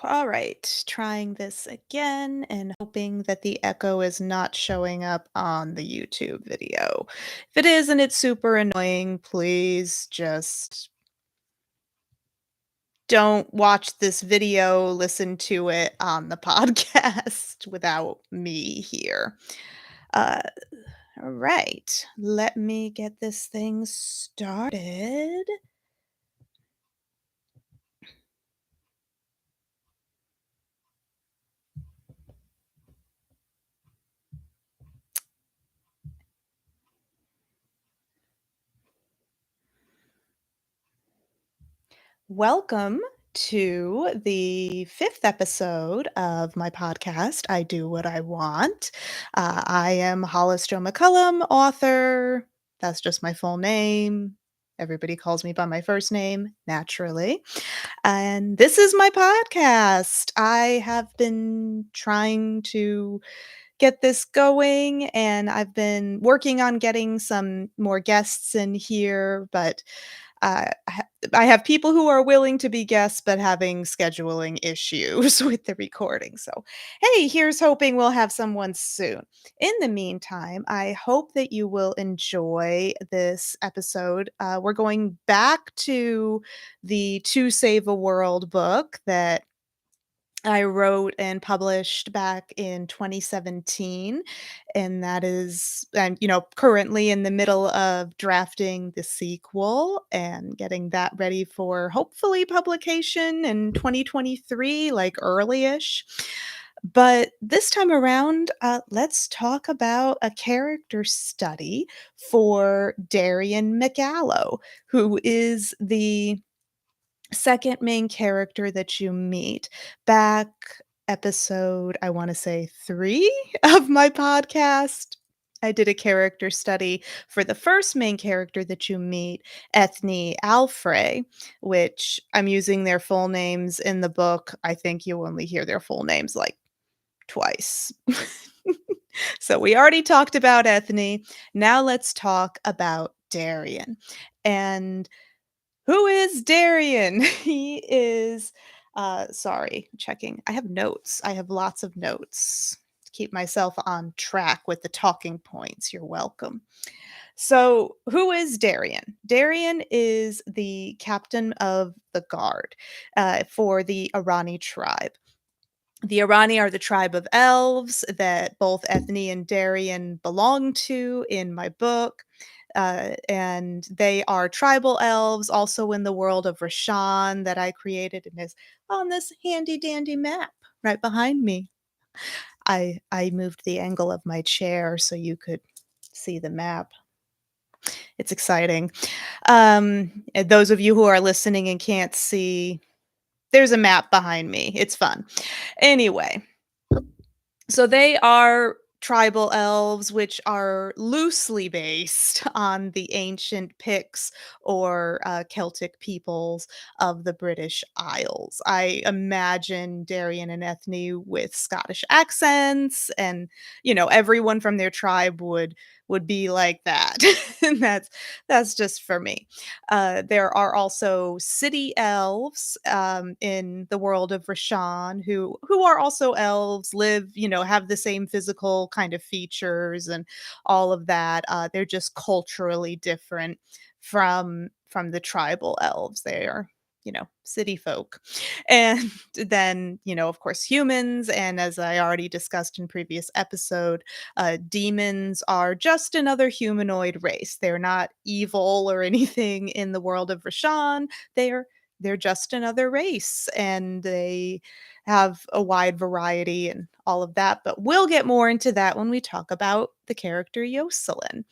All right, trying this again and hoping that the echo is not showing up on the YouTube video. If it is and it's super annoying, please just don't watch this video, listen to it on the podcast without me here. Uh, all right, let me get this thing started. Welcome to the fifth episode of my podcast, I Do What I Want. I am Hollister McCullum, author. That's just my full name. Everybody calls me by my first name, naturally. And this is my podcast. I have been trying to get this going, and I've been working on getting some more guests in here, but I have people who are willing to be guests, but having scheduling issues with the recording. So, hey, here's hoping we'll have someone soon. In the meantime, I hope that you will enjoy this episode. We're going back to the To Save a World book that I wrote and published back in 2017, and that is currently in the middle of drafting the sequel and getting that ready for hopefully publication in 2023, like early-ish. But this time around, let's talk about a character study for Darian MacAllow, who is the second main character that you meet. Back episode, I wanna say 3 of my podcast, I did a character study for the first main character that you meet, Ethne Alfrey, which I'm using their full names in the book. I think you only hear their full names, like, twice. So we already talked about Ethne. Now let's talk about Darian. And who is Darian? He is sorry, checking. I have notes. I have lots of notes to keep myself on track with the talking points. You're welcome. So, who is Darian? Darian is the captain of the guard for the Aranni tribe. The Aranni are the tribe of elves that both Ethne and Darian belong to in my book. And they are tribal elves also in the world of Rashan that I created and is on this handy dandy map right behind me. I moved the angle of my chair so you could see the map. It's exciting. And those of you who are listening and can't see, there's a map behind me. It's fun. Anyway, so they are tribal elves, which are loosely based on the ancient Picts or Celtic peoples of the British Isles. I imagine Darian and Ethne with Scottish accents, and everyone from their tribe would be like that. And that's just for me. There are also city elves in the world of Rashan who are also elves, live, have the same physical kind of features and all of that. They're just culturally different from the tribal elves. They are city folk. And then, of course, humans. And as I already discussed in previous episode, demons are just another humanoid race. They're not evil or anything in the world of Rashan. They're just another race, and they have a wide variety and all of that. But we'll get more into that when we talk about the character Jocelyn.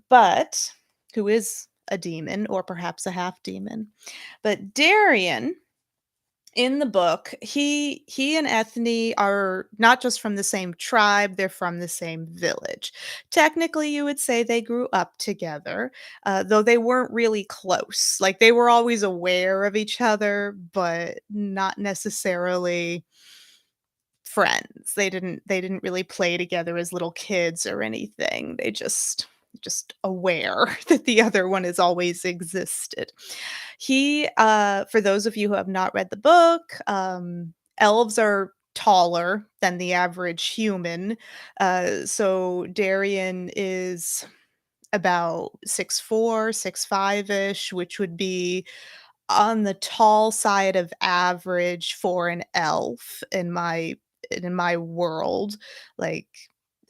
But who is a demon or perhaps a half demon. But Darian in the book, he and Ethne are not just from the same tribe, they're from the same village. Technically, you would say they grew up together, though they weren't really close. Like, they were always aware of each other, but not necessarily friends. They didn't really play together as little kids or anything. They just aware that the other one has always existed. For those of you who have not read the book, elves are taller than the average human. So Darian is about 6'4", 6'5" ish, which would be on the tall side of average for an elf in my world. Like,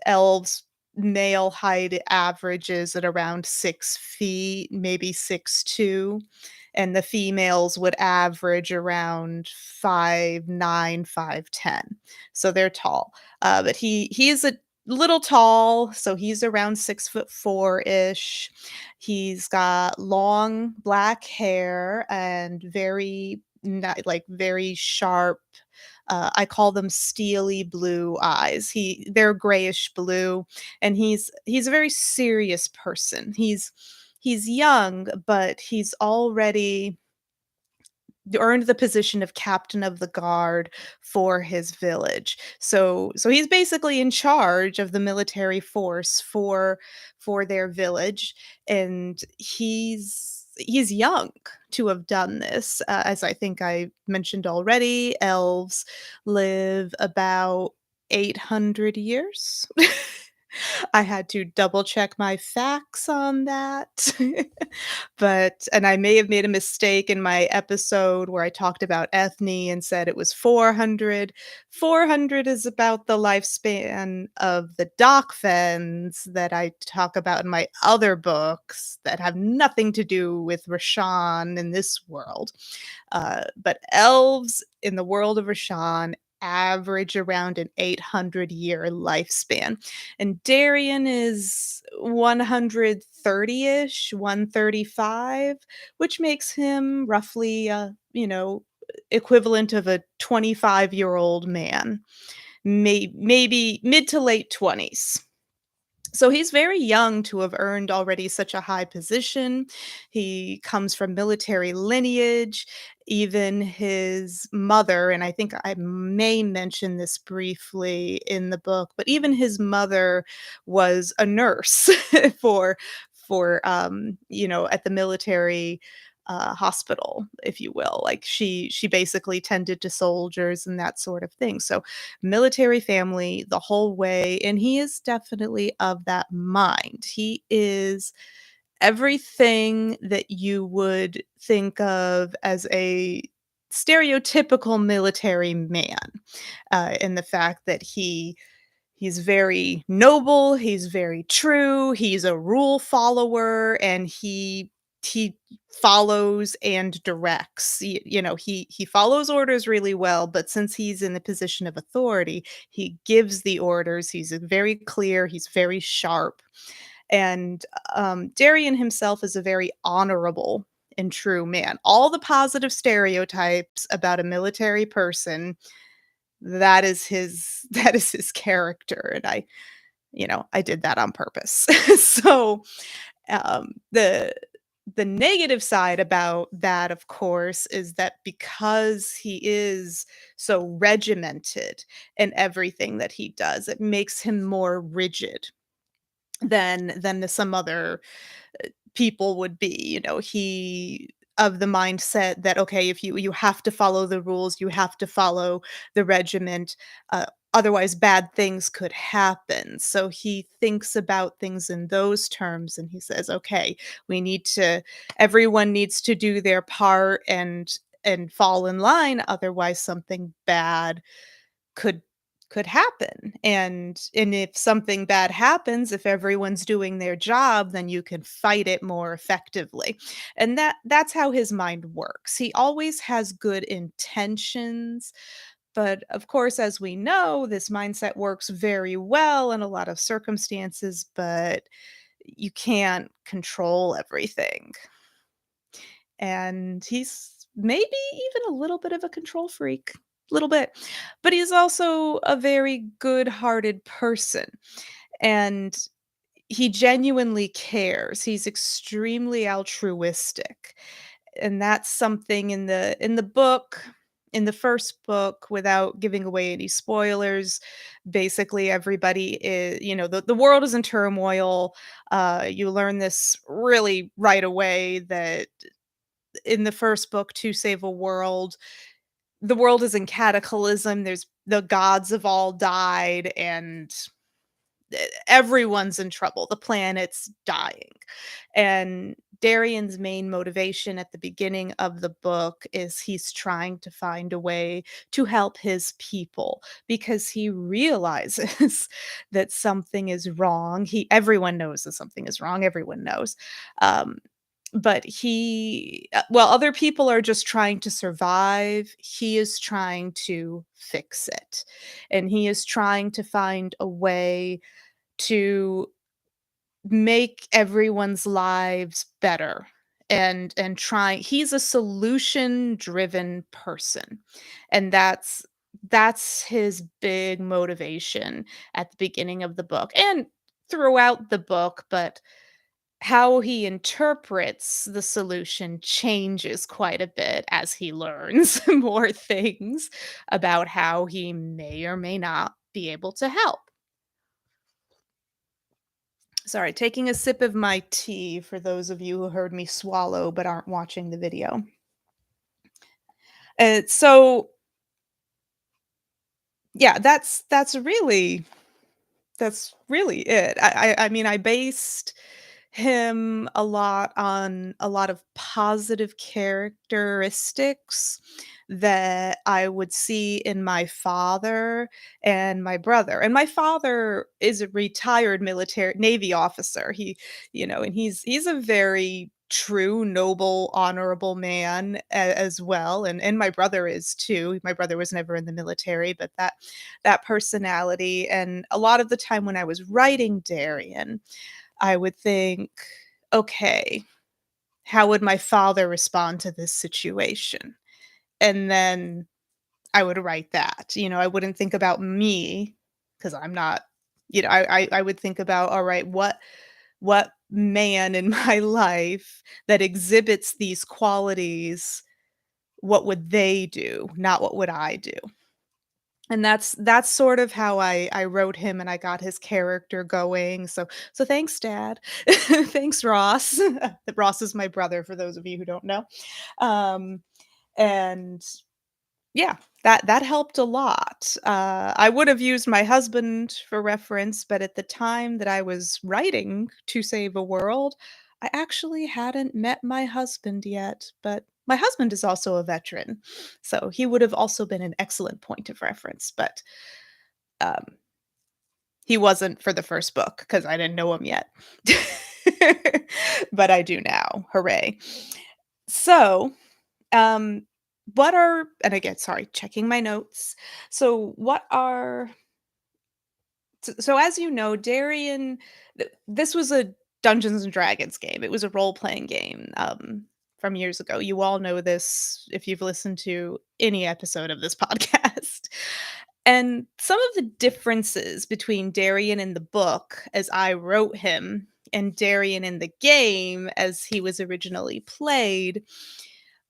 elves male height averages at around 6 feet, maybe 6'2", and the females would average around 5'9", 5'10". So they're tall. But he is a little tall, so he's around 6'4" ish. He's got long black hair and very sharp, I call them steely blue eyes. They're grayish blue, and he's a very serious person. He's young, but he's already earned the position of captain of the guard for his village. So he's basically in charge of the military force for their village, and he's young to have done this. As I think I mentioned already, elves live about 800 years. I had to double check my facts on that. And I may have made a mistake in my episode where I talked about ethne and said it was 400. 400 is about the lifespan of the dock fens that I talk about in my other books that have nothing to do with Rashan in this world. But elves in the world of Rashan average around an 800-year lifespan. And Darian is 130-ish, 135, which makes him roughly, equivalent of a 25-year-old man, maybe mid to late 20s. So he's very young to have earned already such a high position. He comes from military lineage. Even his mother, and I think I may mention this briefly in the book, but even his mother was a nurse for at the military hospital, if you will. Like, she basically tended to soldiers and that sort of thing. So military family the whole way, and he is definitely of that mind. He is everything that you would think of as a stereotypical military man, in the fact that he's very noble, he's very true, he's a rule follower, and he follows and directs. He follows orders really well, but since he's in the position of authority, he gives the orders. He's very clear, he's very sharp. And Darian himself is a very honorable and true man. All the positive stereotypes about a military person, that is his that is his character, and I did that on purpose. So, the negative side about that, of course, is that because he is so regimented in everything that he does, it makes him more rigid than some other people would be. He of the mindset that, okay, if you have to follow the rules, you have to follow the regiment, otherwise bad things could happen. So he thinks about things in those terms, and he says, okay, we need to everyone needs to do their part and fall in line, otherwise something bad could could happen. And if something bad happens, if everyone's doing their job, then you can fight it more effectively. And that's how his mind works. He always has good intentions, but of course, as we know, this mindset works very well in a lot of circumstances, but you can't control everything. And he's maybe even a little bit of a control freak, little bit. But he's also a very good-hearted person, and he genuinely cares. He's extremely altruistic, and that's something in the book, in the first book, without giving away any spoilers. Basically, everybody is, the world is in turmoil. You learn this really right away that in the first book, To Save a World, the world is in cataclysm, there's the gods have all died, and everyone's in trouble. The planet's dying. And Darian's main motivation at the beginning of the book is he's trying to find a way to help his people because he realizes that something is wrong. Everyone knows that something is wrong. Everyone knows. Um, but well, other people are just trying to survive. He is trying to fix it. And he is trying to find a way to make everyone's lives better and try he's a solution driven person, and that's his big motivation at the beginning of the book and throughout the book, but how he interprets the solution changes quite a bit as he learns more things about how he may or may not be able to help. Sorry, taking a sip of my tea for those of you who heard me swallow but aren't watching the video. So yeah, that's really it. I mean, I based him a lot on a lot of positive characteristics that I would see in my father and my brother. And my father is a retired military Navy officer. And he's a very true, noble, honorable man as well. And my brother is too. My brother was never in the military, but that personality. And a lot of the time when I was writing Darian, I would think, okay, how would my father respond to this situation? And then I would write that. I wouldn't think about me because I'm not, I would think about, all right, what man in my life that exhibits these qualities, what would they do? Not what would I do? And that's sort of how I wrote him and I got his character going, so thanks, Dad. Thanks, Ross. Ross is my brother, for those of you who don't know. Um, and yeah, that helped a lot. I would have used my husband for reference, but at the time that I was writing To Save a World, I actually hadn't met my husband yet, but my husband is also a veteran, so he would have also been an excellent point of reference, but, um, he wasn't for the first book because I didn't know him yet. But I do now, hooray. So, um, what are and again, sorry, checking my notes. So what are so as you know, Darian this was a Dungeons& and Dragons game. It was a role-playing game, from years ago. You all know this if you've listened to any episode of this podcast. And some of the differences between Darian in the book, as I wrote him, and Darian in the game as he was originally played,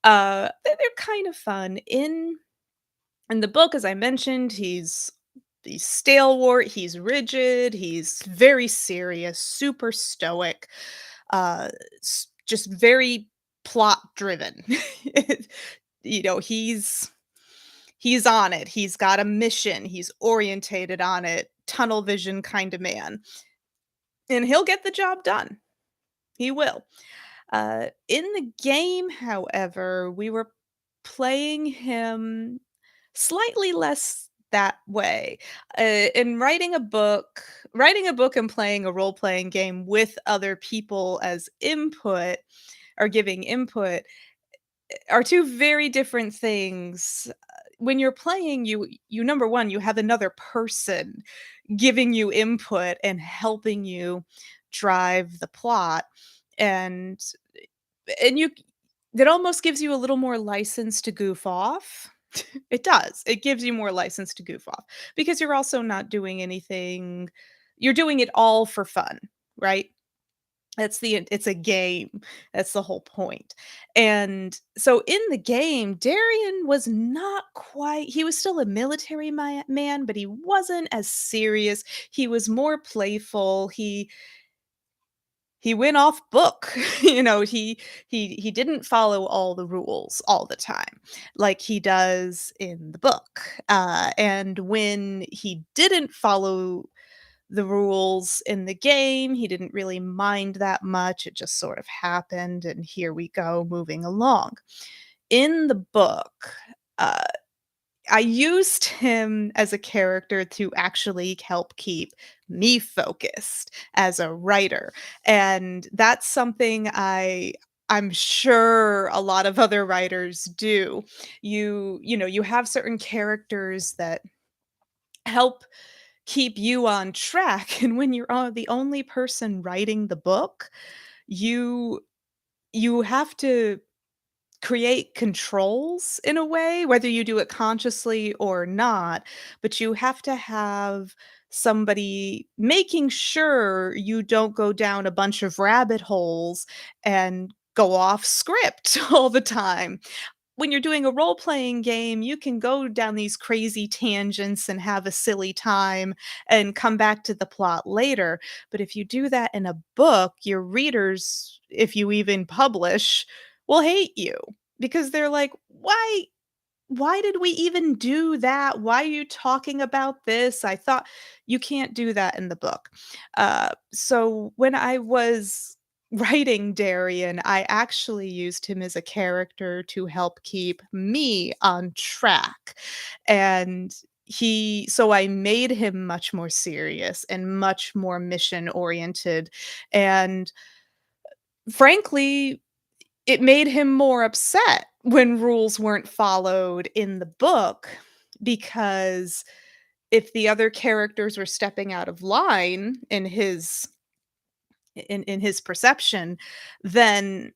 they're kind of fun. In the book, as I mentioned, he's stalwart, he's rigid, he's very serious, super stoic, just very plot driven. He's on it. He's got a mission. He's orientated on it. Tunnel vision kind of man. And he'll get the job done. He will. In the game, however, we were playing him slightly less that way. In writing a book and playing a role-playing game with other people as input or giving input are two very different things. When you're playing, you number 1, you have another person giving you input and helping you drive the plot, and you that almost gives you a little more license to goof off. It does. It gives you more license to goof off because you're also not doing anything you're doing it all for fun, right? It's a game. That's the whole point. And so in the game, Darian was not quite he was still a military man, but he wasn't as serious. He was more playful. he went off book. He didn't follow all the rules all the time like he does in the book. And when he didn't follow the rules in the game, he didn't really mind that much. It just sort of happened, and here we go moving along. In the book, uh, I used him as a character to actually help keep me focused as a writer, and that's something I'm sure a lot of other writers do. You have certain characters that help keep you on track, and when you're the only person writing the book, you you have to create controls in a way, whether you do it consciously or not, but you have to have somebody making sure you don't go down a bunch of rabbit holes and go off script all the time. When you're doing a role playing game, you can go down these crazy tangents and have a silly time and come back to the plot later. But if you do that in a book, your readers, if you even publish, will hate you because they're like, why did we even do that? Why are you talking about this? I thought you can't do that in the book. So when I was writing Darian, I actually used him as a character to help keep me on track. And so I made him much more serious and much more mission oriented. And frankly, it made him more upset when rules weren't followed in the book, because if the other characters were stepping out of line in his perception, then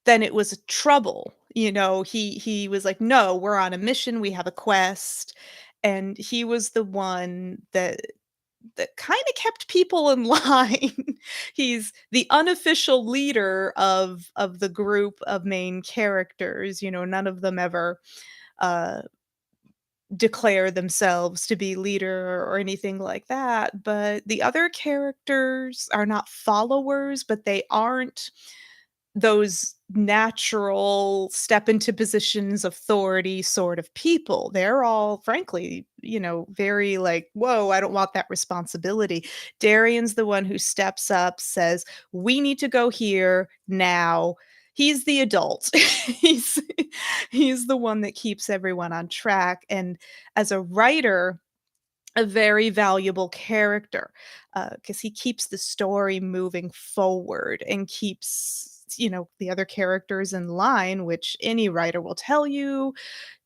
then it was trouble. He was like, "No, we're on a mission, we have a quest." And he was the one that kinda kept people in line. He's the unofficial leader of the group of main characters. None of them ever, uh, declare themselves to be leader or anything like that, but the other characters are not followers, but they aren't those natural step into positions of authority sort of people. They're all, frankly, very like, whoa, I don't want that responsibility. Darian's the one who steps up, says, we need to go here now. He's the adult. he's he's the one that keeps everyone on track. And as a writer, a very valuable character, because he keeps the story moving forward and keeps, the other characters in line, which any writer will tell you.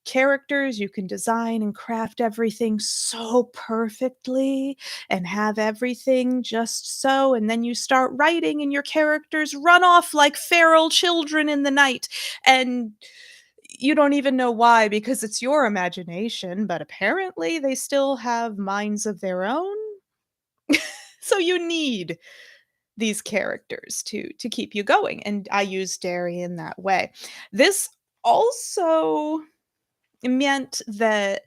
Characters, you can design and craft everything so perfectly and have everything just so, and then you start writing and your characters run off like feral children in the night, and you don't even know why because it's your imagination, but apparently they still have minds of their own. So you need these characters to keep you going, and I use Darian that way. This also meant that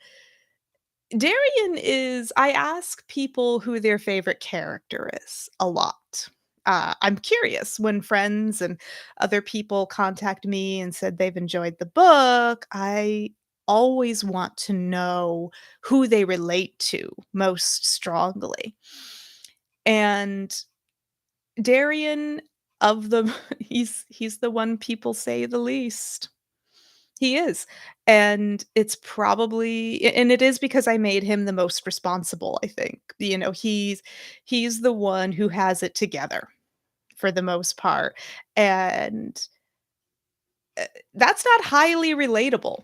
I ask people who their favorite character is a lot. I'm curious when friends and other people contact me and said they've enjoyed the book. I always want to know who they relate to most strongly. And Darian, of the he's the one people say the least. He is, and it is because I made him the most responsible, I think. He's the one who has it together for the most part, and, that's not highly relatable.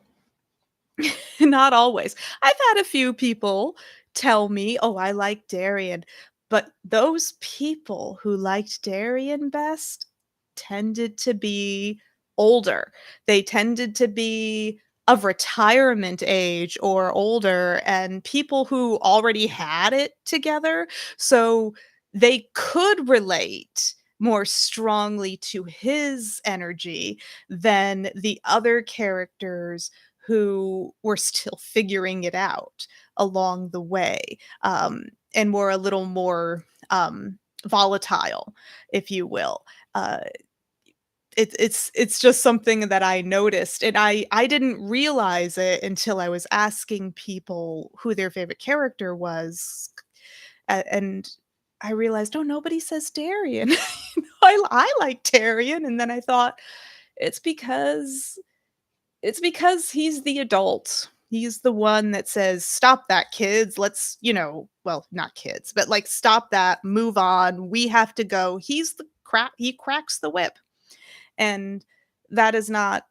Not always. I've had a few people tell me, "Oh, I like Darian," but those people who liked Darian best tended to be older. They tended to be of retirement age or older, and people who already had it together, so they could relate more strongly to his energy than the other characters who were still figuring it out along the way, and were a little more, volatile, if you will. Uh, it's just something that I noticed, and I didn't realize it until I was asking people who their favorite character was, and I realized, "Oh, nobody says Darian." I like Darian, and then I thought, it's because it's because he's the adult. He's the one that says, "Stop that, kids. Let's," well, not kids, but, like, "Stop that, move on, we have to go." He cracks the whip, and that is not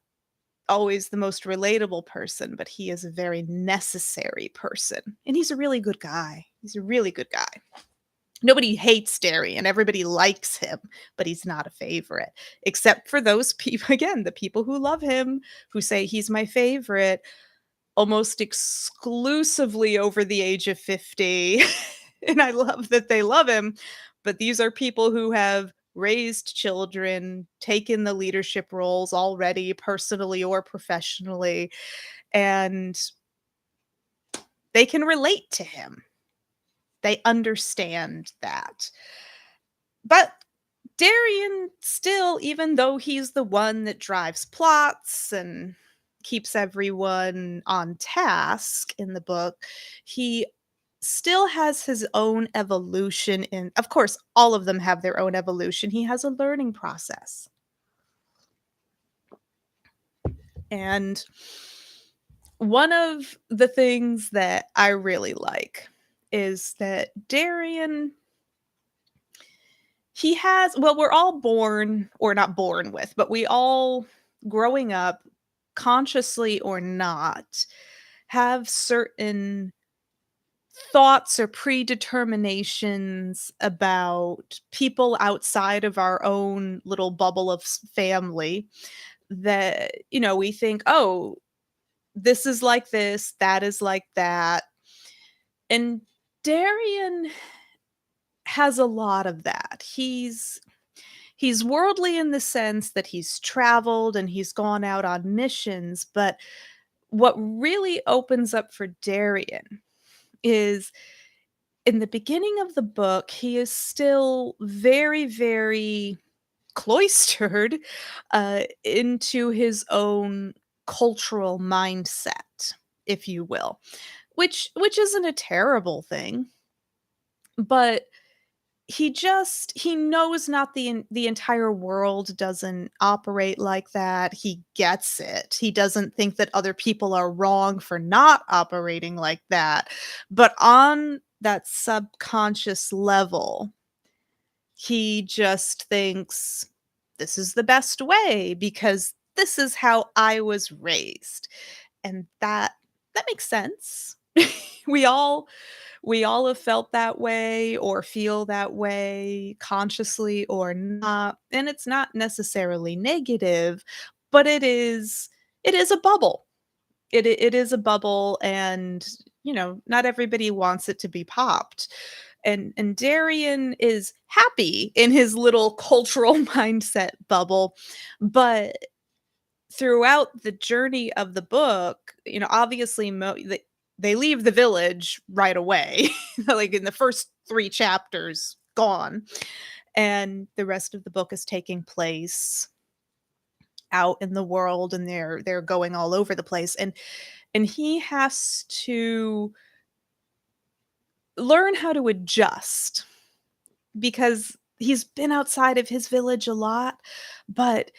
always the most relatable person, but he is a very necessary person, and he's a really good guy. He's a really good guy. Nobody hates Darian, everybody likes him, but he's not a favorite, except for those people again, the people who love him, who say he's my favorite, almost exclusively over the age of 50, and I love that they love him, but these are people who have raised children, taken the leadership roles already, personally or professionally, and they can relate to him. They understand that. But Darian still, even though he's the one that drives plots and keeps everyone on task in the book, he still has his own evolution in of course, all of them have their own evolution. He has a learning process. And one of the things that I really like is that Darian he has well, we're all born or not born with, but we all growing up, consciously or not, have certain thoughts or predeterminations about people outside of our own little bubble of family that, we think, oh, this is like this, that is like that. And Darian has a lot of that. He's worldly in the sense that he's traveled and he's gone out on missions, but what really opens up for Darian is in the beginning of the book, he is still very, very cloistered into his own cultural mindset, if you will, which isn't a terrible thing, but he knows not the entire world doesn't operate like that. He gets it. He doesn't think that other people are wrong for not operating like that. But on that subconscious level, he just thinks this is the best way because this is how I was raised. And that makes sense. we all we all have felt that way or feel that way consciously or not, and it's not necessarily negative, but it is a bubble. It is a bubble, and, not everybody wants it to be popped. And Darian is happy in his little cultural mindset bubble, but throughout the journey of the book, obviously they leave the village right away. Like in the first 3 chapters, gone. And the rest of the book is taking place out in the world, and they're going all over the place, and he has to learn how to adjust because he's been outside of his village a lot, but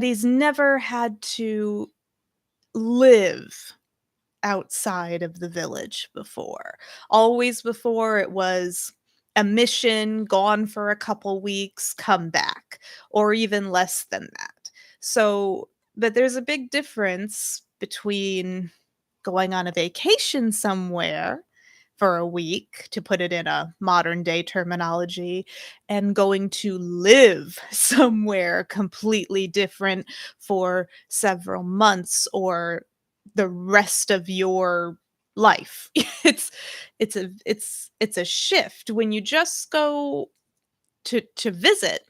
he's never had to live outside of the village before. Always before it was a mission, gone for a couple weeks, come back, or even less than that. So, but there's a big difference between going on a vacation somewhere for a week, to put it in a modern day terminology, and going to live somewhere completely different for several months or the rest of your life. It's a shift when you just go to visit.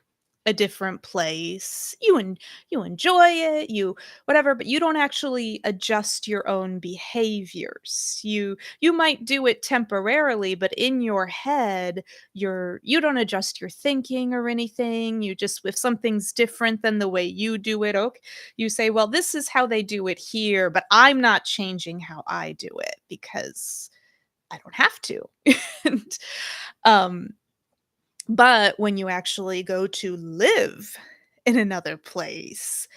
a different place. You enjoy it, you whatever, but you don't actually adjust your own behaviors. You might do it temporarily, but in your head, you don't adjust your thinking or anything. You just if something's different than the way you do it, okay, you say, "Well, this is how they do it here, but I'm not changing how I do it because I don't have to." And, um but when you actually go to live in another place,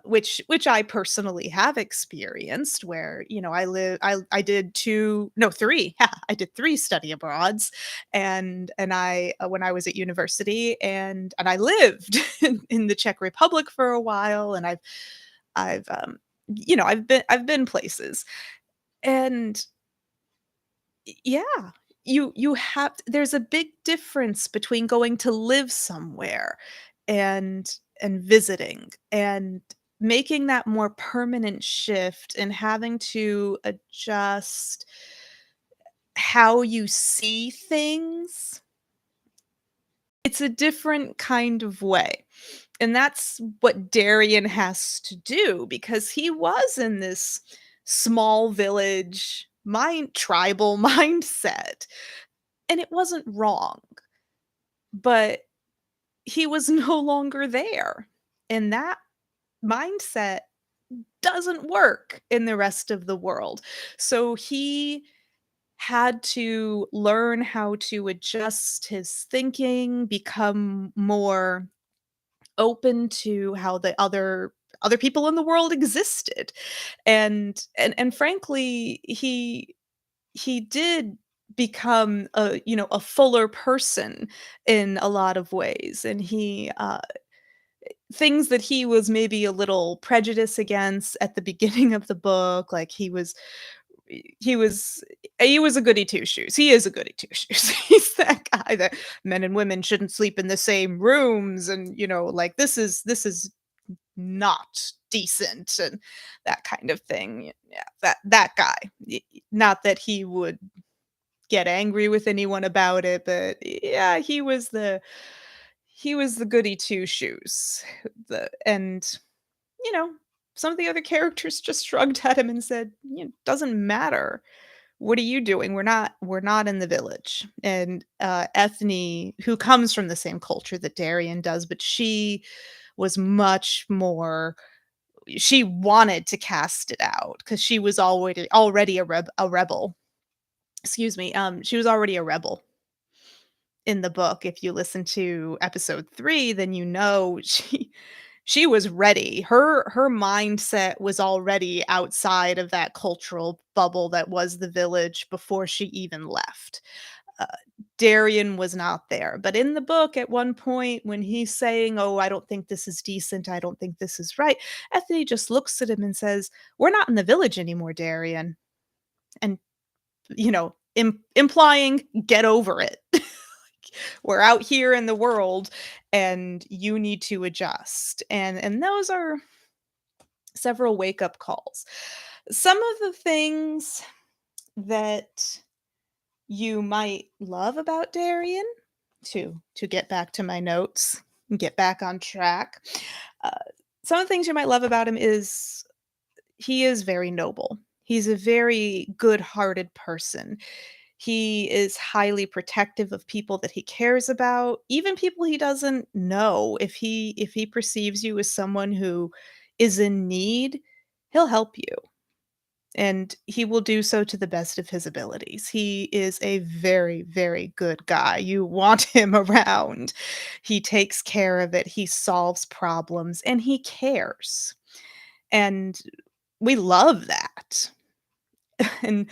which I personally have experienced, where I did 2, no 3, yeah, I did 3 study abroads, and I when I was at university, and I lived in the Czech Republic for a while, and I've been places, and yeah, you have there's a big difference between going to live somewhere and visiting, and making that more permanent shift and having to adjust how you see things. It's a different kind of way. And that's what Darian has to do, because he was in this small village tribal mindset. And it wasn't wrong, but he was no longer there. And that mindset doesn't work in the rest of the world. So he had to learn how to adjust his thinking, become more open to how the other people in the world existed. And frankly, he did become a fuller person in a lot of ways, and he things that he was maybe a little prejudiced against at the beginning of the book, like he was a goody two shoes. He is a goody two shoes. He's that guy that men and women shouldn't sleep in the same rooms, and like this is not decent, and that kind of thing. Yeah, that guy. Not that he would get angry with anyone about it, but yeah, he was the goody two shoes. And you know, some of the other characters just shrugged at him and said, doesn't matter. What are you doing? We're not in the village." And Ethne, who comes from the same culture that Darian does, but she was much more she wanted to cast it out because she was already a rebel. Excuse me. She was already a rebel in the book. If you listen to episode 3, then she was ready. Her mindset was already outside of that cultural bubble that was the village before she even left. Uh, Darian was not there. But in the book, at one point, when he's saying, "Oh, I don't think this is decent. I don't think this is right," Ethne just looks at him and says, "We're not in the village anymore, Darian." And, implying, get over it. We're out here in the world, and you need to adjust. And those are several wake up calls. Some of the things that you might love about Darian, to get back to my notes and get back on track. Uh, some of the things you might love about him is he is very noble. He's a very good-hearted person. He is highly protective of people that he cares about, even people he doesn't know. If he perceives you as someone who is in need, he'll help you, and he will do so to the best of his abilities. He is a very, very good guy. You want him around. He takes care of it, he solves problems, and he cares. And we love that. And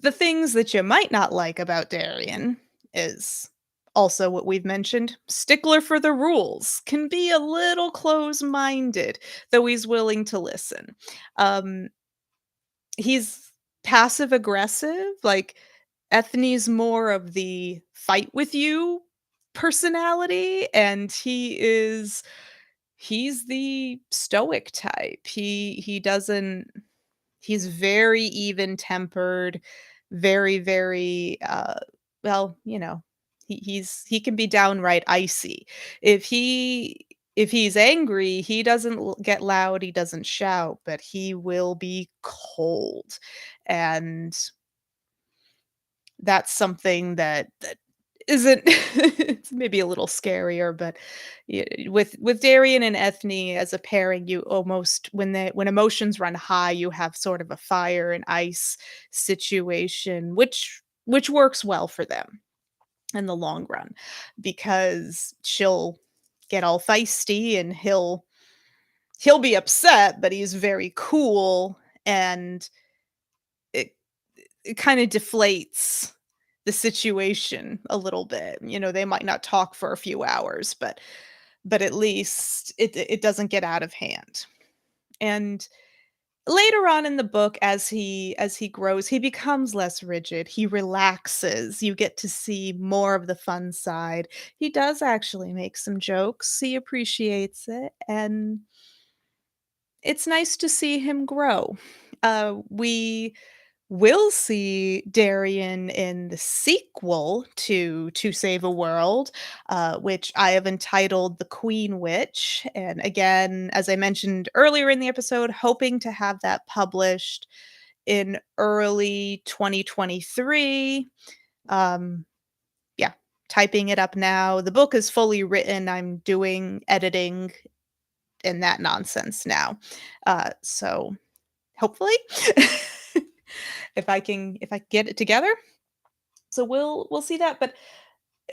the things that you might not like about Darian is also what we've mentioned. Stickler for the rules, can be a little close-minded, though he's willing to listen. Um, he's passive aggressive, like, Ethne's more of the fight with you personality, and he's the stoic type. He doesn't He's very even-tempered, very, very, well, He can be downright icy. If he's angry, he doesn't get loud, he doesn't shout, but he will be cold. And that's something that isn't it's maybe a little scarier, but with Darian and Ethne as a pairing, you almost when emotions run high, you have sort of a fire and ice situation, which works well for them in the long run because she'll get all feisty and he'll be upset, but he's very cool and it it kind of deflates the situation a little bit. You know, they might not talk for a few hours, but at least it doesn't get out of hand. And later on in the book as he grows, he becomes less rigid. He relaxes. You get to see more of the fun side. He does actually make some jokes. He appreciates it and it's nice to see him grow. We will see Darian in the sequel to Save a World, which I have entitled The Queen Witch. And again, as I mentioned earlier in the episode, hoping to have that published in early 2023. Um, yeah, typing it up now. The book is fully written. I'm doing editing and that nonsense now. So hopefully if I get it together. So we'll see that, but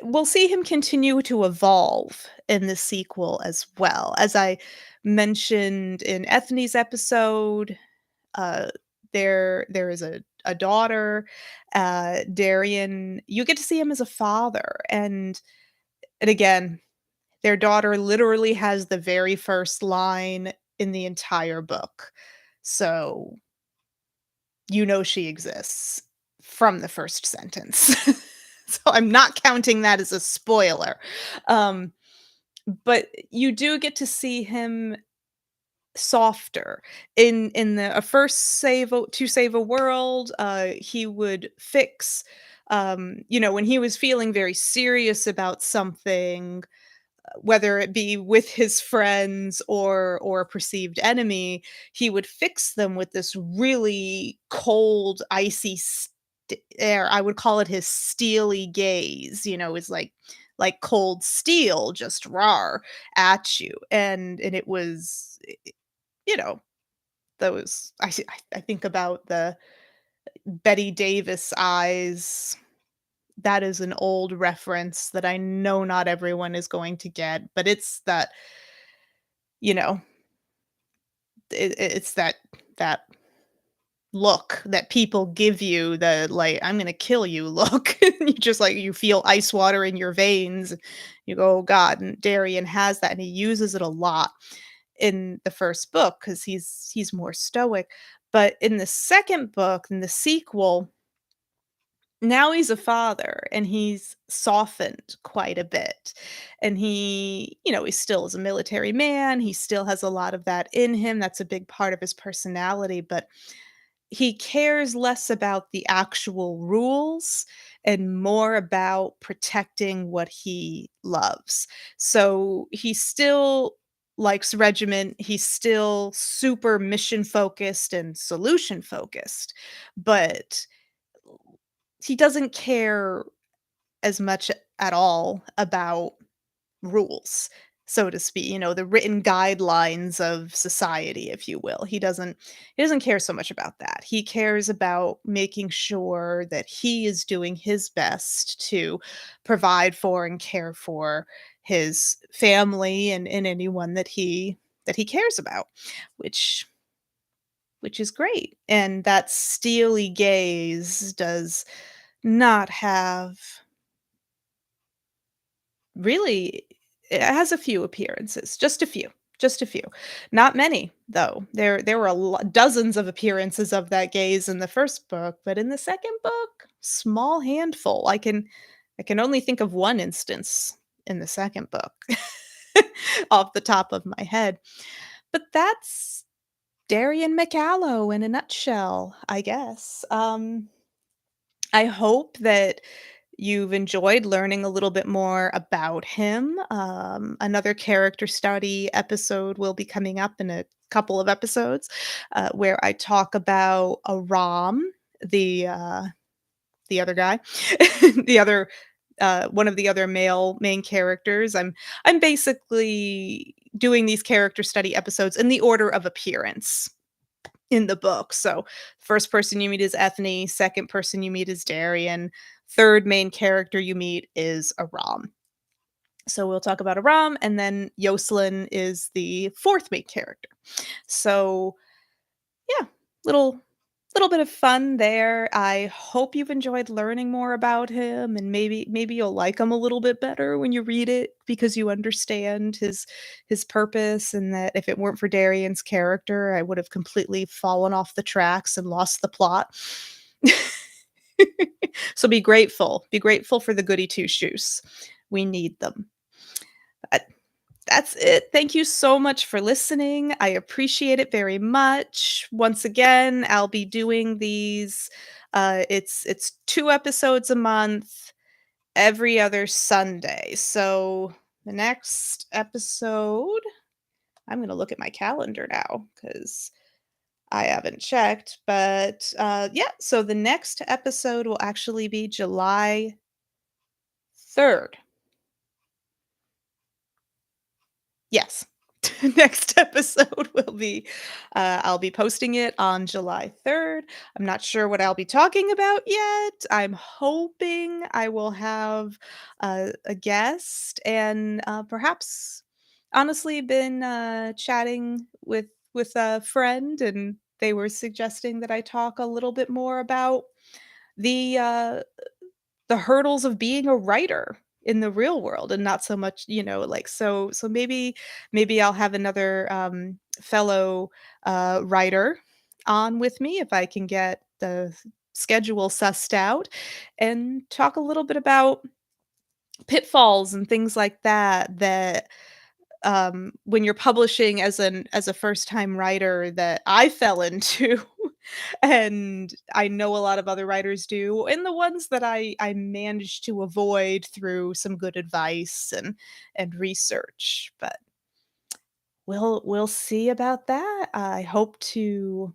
we'll see him continue to evolve in the sequel as well. As I mentioned in Ethne's episode, uh, there is a daughter, Darian. You get to see him as a father, and again, their daughter literally has the very first line in the entire book. So you know she exists from the first sentence. So I'm not counting that as a spoiler. Um, but you do get to see him softer. In the first to save a world, he would fix when he was feeling very serious about something, whether it be with his friends or a perceived enemy, he would fix them with this really cold, icy air. I would call it his steely gaze. You know, is like cold steel, just raw at you, and it was, you know, those. I think about the Betty Davis eyes. That is an old reference that I know not everyone is going to get, but it's that, you know, it's that look that people give you, the, like, "I'm gonna kill you" look. You just, like, you feel ice water in your veins. You go, "Oh god," and Darian has that, and he uses it a lot in the first book because he's more stoic. But in the second book, in the sequel, now he's a father and he's softened quite a bit. And he still is a military man. He still has a lot of that in him. That's a big part of his personality, but he cares less about the actual rules and more about protecting what he loves. So he still likes regiment. He's still super mission focused and solution focused, but he doesn't care as much at all about rules, so to speak, the written guidelines of society, if you will. He doesn't care so much about that. He cares about making sure that he is doing his best to provide for and care for his family and anyone that he cares about, which which is great. And that steely gaze does not have really. It has a few appearances, just a few. Not many, though. There were dozens of appearances of that gaze in the first book, but in the second book, small handful. I can only think of one instance in the second book off the top of my head. But that's Darian MacAllow in a nutshell, I guess. I hope that you've enjoyed learning a little bit more about him. Another character study episode will be coming up in a couple of episodes, where I talk about Aram, the the other guy, the other one of the other male main characters. I'm basically doing these character study episodes in the order of appearance in the book. So, first person you meet is Ethne, second person you meet is Darian, third main character you meet is Aram. So we'll talk about Aram, and then Yoselin is the fourth main character. So yeah, little little bit of fun there. I hope you've enjoyed learning more about him, and maybe you'll like him a little bit better when you read it because you understand his purpose, and that if it weren't for Darian's character, I would have completely fallen off the tracks and lost the plot. So be grateful. Be grateful for the goody two shoes. We need them. That's it. Thank you so much for listening. I appreciate it very much. Once again, I'll be doing these it's 2 episodes a month every other Sunday. So the next episode, I'm going to look at my calendar now cuz I haven't checked, but yeah, so the next episode will actually be July 3rd. Yes. Next episode will be I'll be posting it on July 3rd. I'm not sure what I'll be talking about yet. I'm hoping I will have a guest and perhaps honestly been chatting with a friend, and they were suggesting that I talk a little bit more about the uh the hurdles of being a writer in the real world and not so much, like so maybe I'll have another fellow writer on with me if I can get the schedule sussed out and talk a little bit about pitfalls and things like that when you're publishing as a first time writer that I fell into and I know a lot of other writers do, and the ones that I managed to avoid through some good advice and research. But we'll see about that. I hope to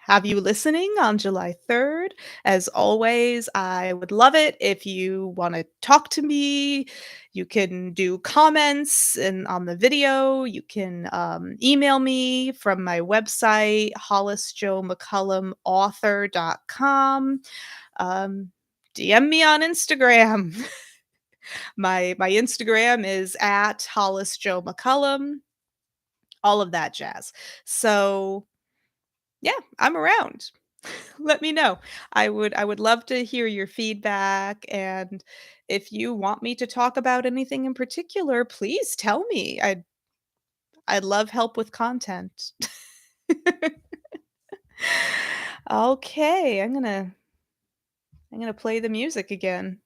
have you listening on July 3rd. As always, I would love it if you want to talk to me. You can do comments and on the video. You can email me from my website, hollisjoemccullumauthor.com. Um, DM me on Instagram. My Instagram is at hollisjoemccullum, all of that jazz. So yeah, I'm around. Let me know. I would love to hear your feedback, and if you want me to talk about anything in particular, please tell me. I'd love help with content. Okay, I'm going to play the music again.